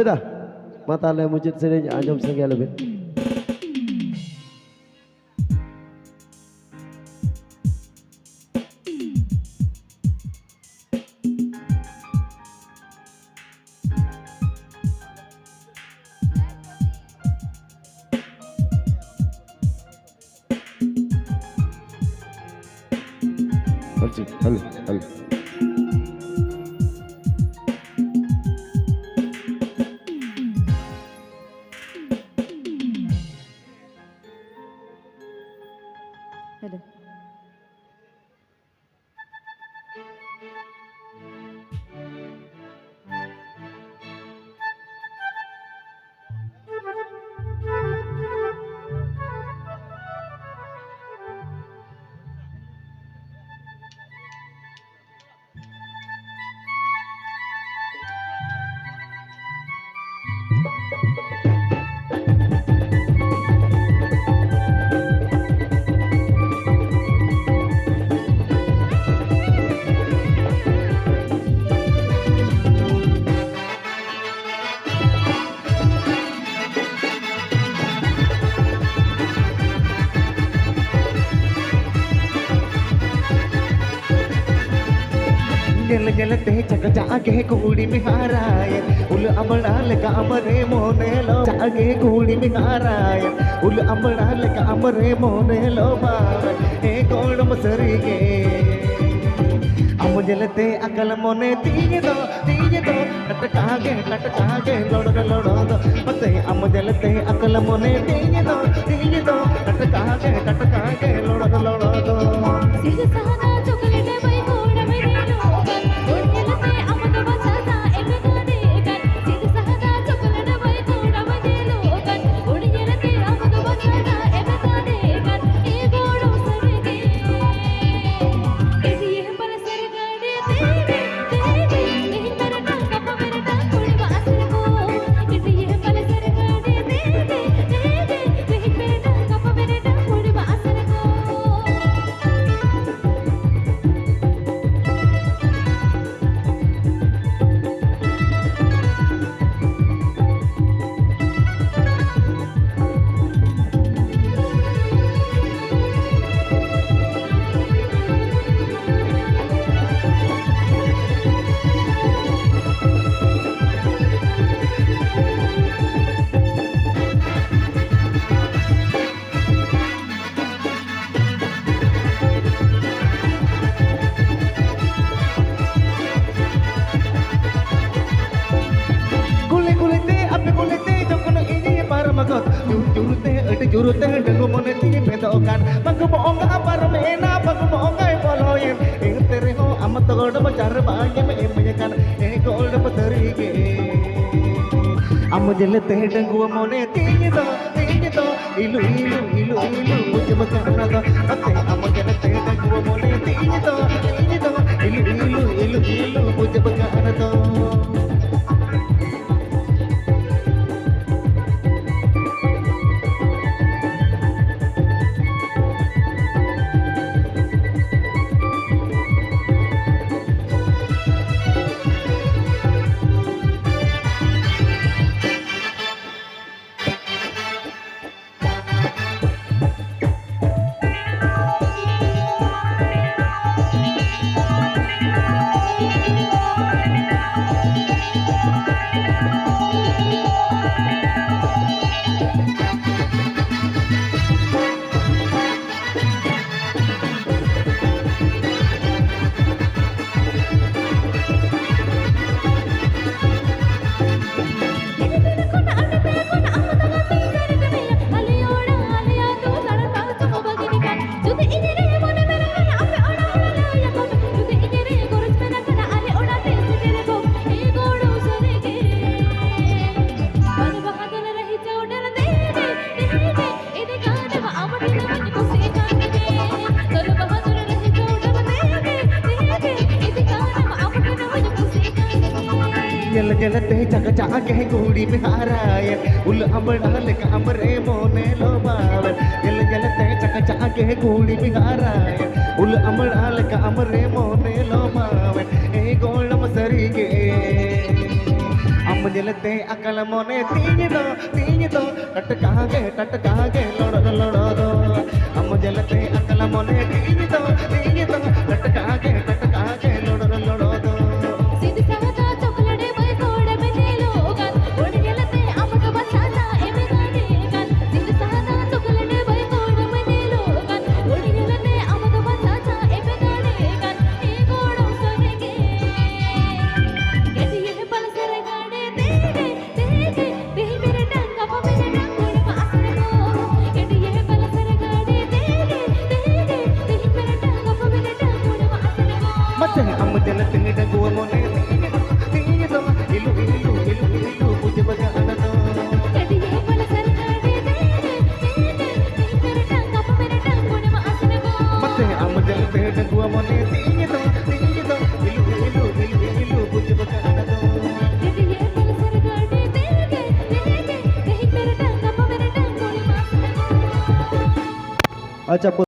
Abida, mata le mujid sini anjom sengi lebih. Halo, halo. Ada. गल गलते चक जागे कूड़ी में हाराय उल अमड़ाल का अमरे मोने लो जागे कूड़ी में हाराय उल अमड़ाल का अमरे मोने लो बार ए गोड़ मसरीगे अम जलते अकल मोने तीज दो कटकागे लोड़ दो मते अम जलते अकल मोने तीज दो कटकागे लोड़ दो Sige sana chocolate bai goda mere logan odiyalate amada basata ebegane egan sige sana chocolate bai goda mere logan odiyalate amada basata ebegane egan e godu sarge ediye bal sargade deve ehi merata kappa merata kudi basar ko ediye bal sargade deve ehi merata kappa merata kudi basar ko jurute dengu mone ti bedokan bang boong apar mena bang boong ay boloyen ing tere ho amat god bacar baage me emekan e gold patarige am jelete dengu mone ti do ilu mujhe bakana do ate am jelete dengu mone ti do ilu mujhe bakana do जलते चक जागे कूड़ी में हाराय उल अमड़ाल का अमरे मोने लो बावन जलते चक जागे कूड़ी में हाराय उल अमड़ाल का अमरे मोने लो बावन ए गोलम सरीगे अम am jelate akal mone tingi do टटका के लोड़ो दो am jelate akal mone tingi do टटका के लोड़ो दो सीधी सहजा चॉकलेट बाई थोड़ा में लोगन उड़ गेलते आमक बसाता एमे गाने गन सीधी सहजा चॉकलेट बाई थोड़ा में लोगन उड़ गेलते आमक बसाता एमे गाने गन ए गोड़ो सनेगे गेटी ये पलसर गाने दे मेरे डंगा पा मेरे डंगोड़ मासर को गेटी ये पलसर गाने दे मेरे डंगा पा मेरे डंगोड़ मासर को मचे am jelate डंगुआ मोने tingi do ilu पूजे बजाना दो गेटी ये पलसर गाने दे मेरे डंगा पा मेरे डंगोड़ मासर को मचे am jelate डंगुआ मोने tingi do ilu पूजे बजाना दो गेटी ये पलसर गाने दे मेरे डंगा पा मेरे डंगोड़ मासर को अच्छा